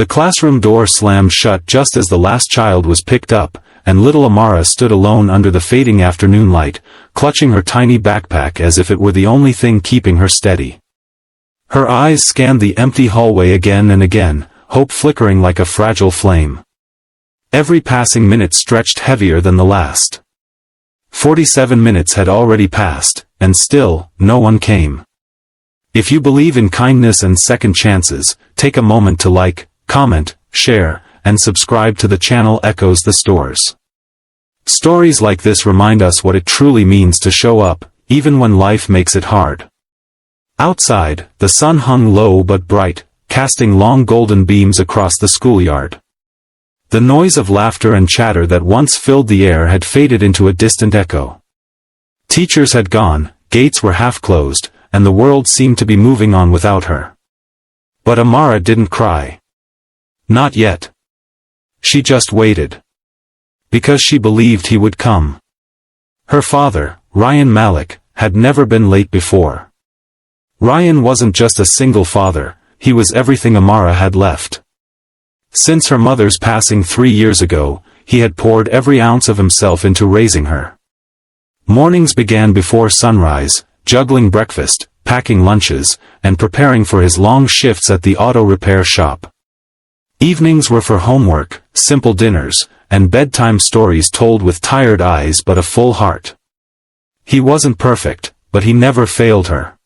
The classroom door slammed shut just as the last child was picked up, and little Amara stood alone under the fading afternoon light, clutching her tiny backpack as if it were the only thing keeping her steady. Her eyes scanned the empty hallway again and again, hope flickering like a fragile flame. Every passing minute stretched heavier than the last. 47 minutes had already passed, and still, no one came. If you believe in kindness and second chances, take a moment to like, comment, share, and subscribe to the channel Echoes the Stores. Stories like this remind us what it truly means to show up, even when life makes it hard. Outside, the sun hung low but bright, casting long golden beams across the schoolyard. The noise of laughter and chatter that once filled the air had faded into a distant echo. Teachers had gone, gates were half closed, and the world seemed to be moving on without her. But Amara didn't cry. Not yet. She just waited. Because she believed he would come. Her father, Ryan Malik, had never been late before. Ryan wasn't just a single father, he was everything Amara had left. Since her mother's passing 3 years ago, he had poured every ounce of himself into raising her. Mornings began before sunrise, juggling breakfast, packing lunches, and preparing for his long shifts at the auto repair shop. Evenings were for homework, simple dinners, and bedtime stories told with tired eyes but a full heart. He wasn't perfect, but he never failed her.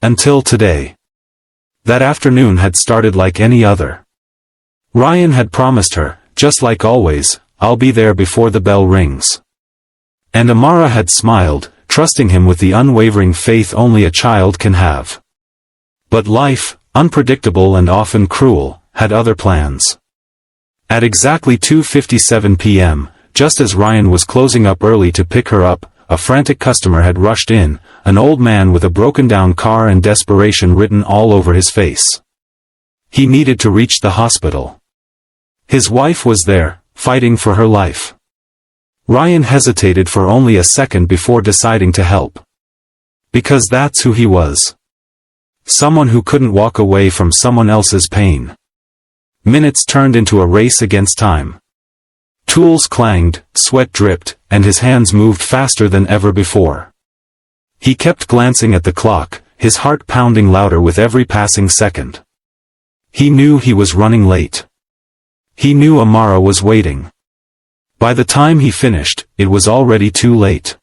Until today. That afternoon had started like any other. Ryan had promised her, just like always, "I'll be there before the bell rings." And Amara had smiled, trusting him with the unwavering faith only a child can have. But life, unpredictable and often cruel, had other plans. At exactly 2:57 p.m., just as Ryan was closing up early to pick her up, a frantic customer had rushed in, an old man with a broken-down car and desperation written all over his face. He needed to reach the hospital. His wife was there, fighting for her life. Ryan hesitated for only a second before deciding to help. Because that's who he was. Someone who couldn't walk away from someone else's pain. Minutes turned into a race against time. Tools clanged, sweat dripped, and his hands moved faster than ever before. He kept glancing at the clock, his heart pounding louder with every passing second. He knew he was running late. He knew Amara was waiting. By the time he finished, it was already too late.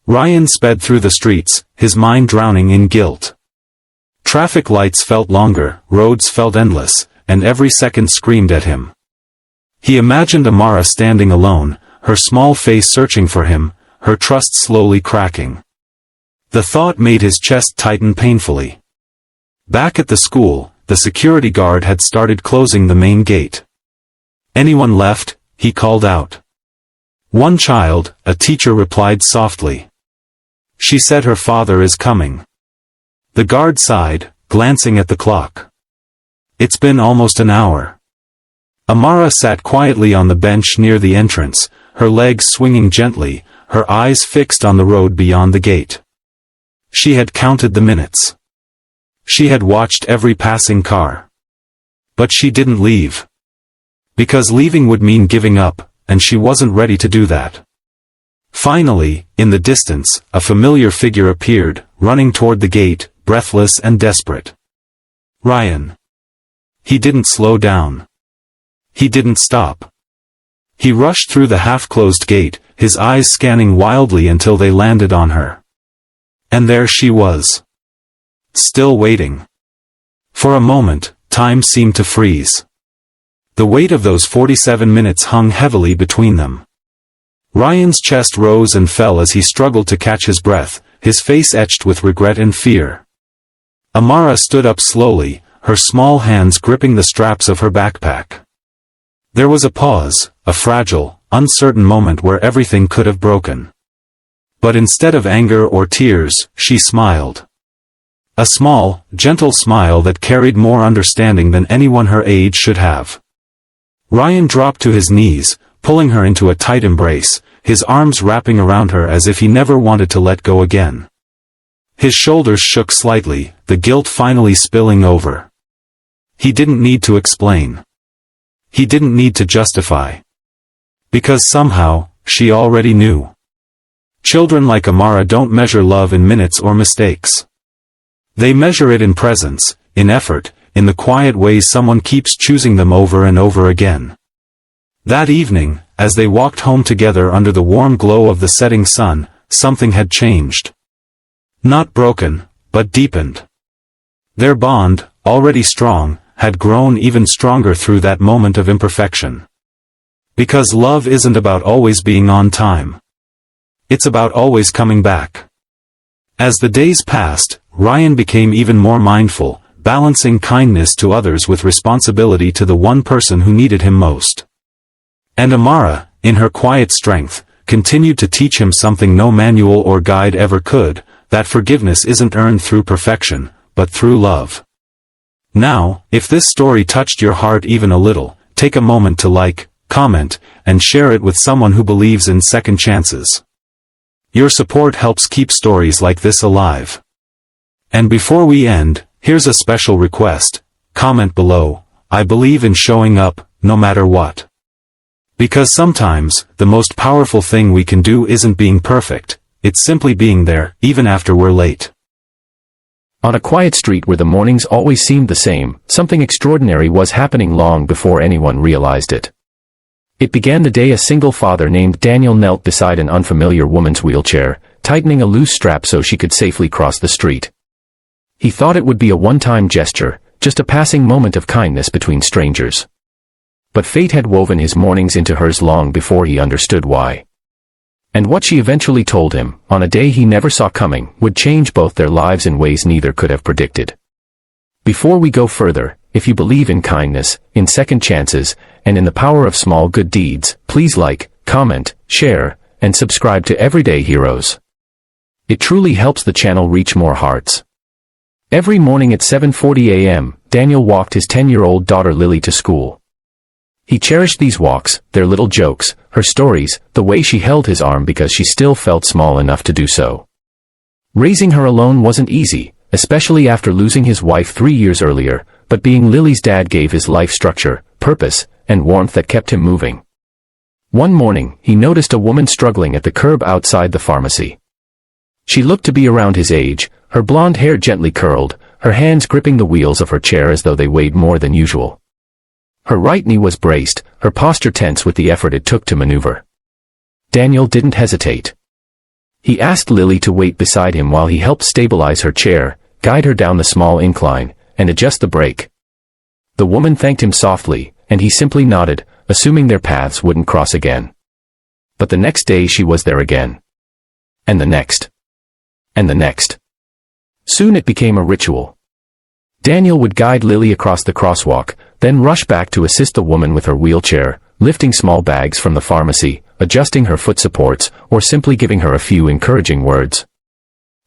Ryan sped through the streets, his mind drowning in guilt. Traffic lights felt longer, roads felt endless, and every second screamed at him. He imagined Amara standing alone, her small face searching for him, her trust slowly cracking. The thought made his chest tighten painfully. Back at the school, the security guard had started closing the main gate. "Anyone left?" he called out. "One child," a teacher replied softly. "She said her father is coming." The guard sighed, glancing at the clock. "It's been almost an hour." Amara sat quietly on the bench near the entrance, her legs swinging gently, her eyes fixed on the road beyond the gate. She had counted the minutes. She had watched every passing car. But she didn't leave. Because leaving would mean giving up, and she wasn't ready to do that. Finally, in the distance, a familiar figure appeared, running toward the gate, breathless and desperate. Ryan. He didn't slow down. He didn't stop. He rushed through the half-closed gate, his eyes scanning wildly until they landed on her. And there she was. Still waiting. For a moment, time seemed to freeze. The weight of those 47 minutes hung heavily between them. Ryan's chest rose and fell as he struggled to catch his breath, his face etched with regret and fear. Amara stood up slowly, her small hands gripping the straps of her backpack. There was a pause, a fragile, uncertain moment where everything could have broken. But instead of anger or tears, she smiled. A small, gentle smile that carried more understanding than anyone her age should have. Ryan dropped to his knees, pulling her into a tight embrace, his arms wrapping around her as if he never wanted to let go again. His shoulders shook slightly, the guilt finally spilling over. He didn't need to explain. He didn't need to justify. Because somehow, she already knew. Children like Amara don't measure love in minutes or mistakes. They measure it in presence, in effort, in the quiet ways someone keeps choosing them over and over again. That evening, as they walked home together under the warm glow of the setting sun, something had changed. Not broken, but deepened. Their bond, already strong, had grown even stronger through that moment of imperfection. Because love isn't about always being on time. It's about always coming back. As the days passed, Ryan became even more mindful, balancing kindness to others with responsibility to the one person who needed him most. And Amara, in her quiet strength, continued to teach him something no manual or guide ever could, that forgiveness isn't earned through perfection, but through love. Now, if this story touched your heart even a little, take a moment to like, comment, and share it with someone who believes in second chances. Your support helps keep stories like this alive. And before we end, here's a special request. Comment below, I believe in showing up, no matter what. Because sometimes, the most powerful thing we can do isn't being perfect, it's simply being there, even after we're late. On a quiet street where the mornings always seemed the same, something extraordinary was happening long before anyone realized it. It began the day a single father named Daniel knelt beside an unfamiliar woman's wheelchair, tightening a loose strap so she could safely cross the street. He thought it would be a one-time gesture, just a passing moment of kindness between strangers. But fate had woven his mornings into hers long before he understood why. And what she eventually told him, on a day he never saw coming, would change both their lives in ways neither could have predicted. Before we go further, if you believe in kindness, in second chances, and in the power of small good deeds, please like, comment, share, and subscribe to Everyday Heroes. It truly helps the channel reach more hearts. Every morning at 7:40 a.m., Daniel walked his 10-year-old daughter Lily to school. He cherished these walks, their little jokes, her stories, the way she held his arm because she still felt small enough to do so. Raising her alone wasn't easy, especially after losing his wife 3 years earlier, but being Lily's dad gave his life structure, purpose, and warmth that kept him moving. One morning, he noticed a woman struggling at the curb outside the pharmacy. She looked to be around his age, her blonde hair gently curled, her hands gripping the wheels of her chair as though they weighed more than usual. Her right knee was braced, her posture tense with the effort it took to maneuver. Daniel didn't hesitate. He asked Lily to wait beside him while he helped stabilize her chair, guide her down the small incline, and adjust the brake. The woman thanked him softly, and he simply nodded, assuming their paths wouldn't cross again. But the next day she was there again. And the next. And the next. Soon it became a ritual. Daniel would guide Lily across the crosswalk, then rush back to assist the woman with her wheelchair, lifting small bags from the pharmacy, adjusting her foot supports, or simply giving her a few encouraging words.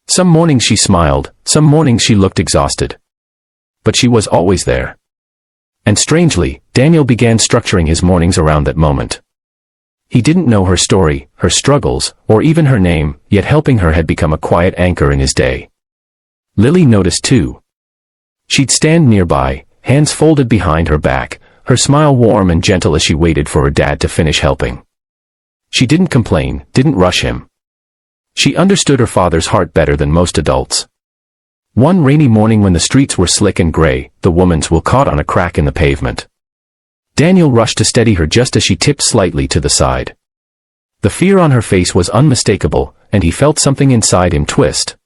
Some mornings she smiled, some mornings she looked exhausted. But she was always there. And strangely, Daniel began structuring his mornings around that moment. He didn't know her story, her struggles, or even her name, yet helping her had become a quiet anchor in his day. Lily noticed too. She'd stand nearby, hands folded behind her back, her smile warm and gentle as she waited for her dad to finish helping. She didn't complain, didn't rush him. She understood her father's heart better than most adults. One rainy morning when the streets were slick and gray, the woman's wheel caught on a crack in the pavement. Daniel rushed to steady her just as she tipped slightly to the side. The fear on her face was unmistakable, and he felt something inside him twist.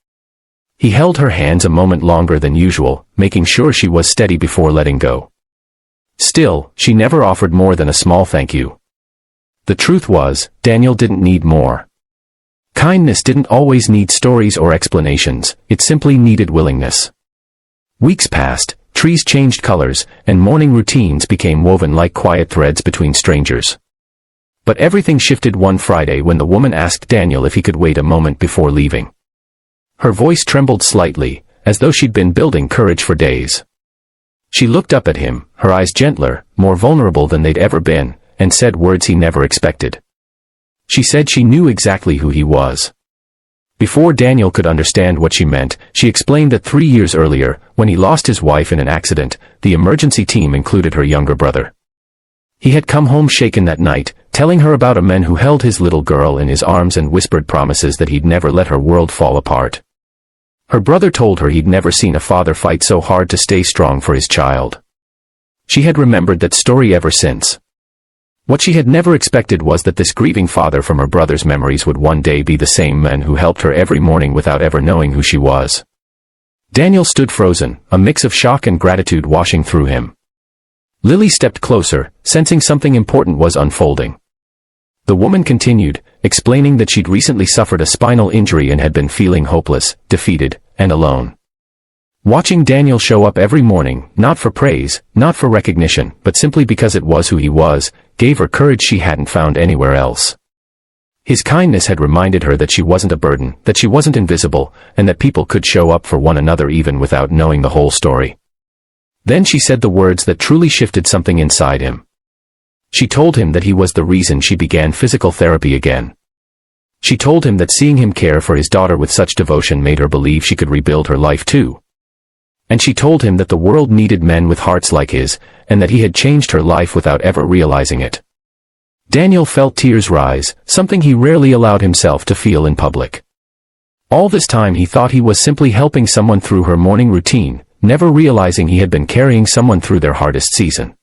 He held her hands a moment longer than usual, making sure she was steady before letting go. Still, she never offered more than a small thank you. The truth was, Daniel didn't need more. Kindness didn't always need stories or explanations, it simply needed willingness. Weeks passed, trees changed colors, and morning routines became woven like quiet threads between strangers. But everything shifted one Friday when the woman asked Daniel if he could wait a moment before leaving. Her voice trembled slightly, as though she'd been building courage for days. She looked up at him, her eyes gentler, more vulnerable than they'd ever been, and said words he never expected. She said she knew exactly who he was. Before Daniel could understand what she meant, she explained that 3 years earlier, when he lost his wife in an accident, the emergency team included her younger brother. He had come home shaken that night, telling her about a man who held his little girl in his arms and whispered promises that he'd never let her world fall apart. Her brother told her he'd never seen a father fight so hard to stay strong for his child. She had remembered that story ever since. What she had never expected was that this grieving father from her brother's memories would one day be the same man who helped her every morning without ever knowing who she was. Daniel stood frozen, a mix of shock and gratitude washing through him. Lily stepped closer, sensing something important was unfolding. The woman continued, explaining that she'd recently suffered a spinal injury and had been feeling hopeless, defeated, and alone. Watching Daniel show up every morning, not for praise, not for recognition, but simply because it was who he was, gave her courage she hadn't found anywhere else. His kindness had reminded her that she wasn't a burden, that she wasn't invisible, and that people could show up for one another even without knowing the whole story. Then she said the words that truly shifted something inside him. She told him that he was the reason she began physical therapy again. She told him that seeing him care for his daughter with such devotion made her believe she could rebuild her life too. And she told him that the world needed men with hearts like his, and that he had changed her life without ever realizing it. Daniel felt tears rise, something he rarely allowed himself to feel in public. All this time he thought he was simply helping someone through her morning routine, never realizing he had been carrying someone through their hardest season.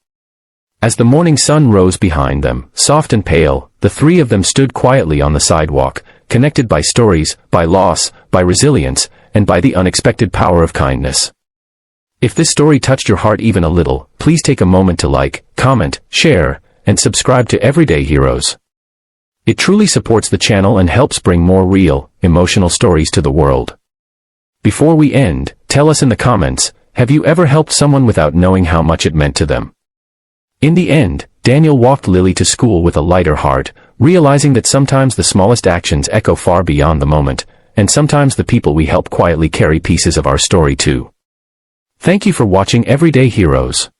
As the morning sun rose behind them, soft and pale, the three of them stood quietly on the sidewalk, connected by stories, by loss, by resilience, and by the unexpected power of kindness. If this story touched your heart even a little, please take a moment to like, comment, share, and subscribe to Everyday Heroes. It truly supports the channel and helps bring more real, emotional stories to the world. Before we end, tell us in the comments, have you ever helped someone without knowing how much it meant to them? In the end, Daniel walked Lily to school with a lighter heart, realizing that sometimes the smallest actions echo far beyond the moment, and sometimes the people we help quietly carry pieces of our story too. Thank you for watching Everyday Heroes.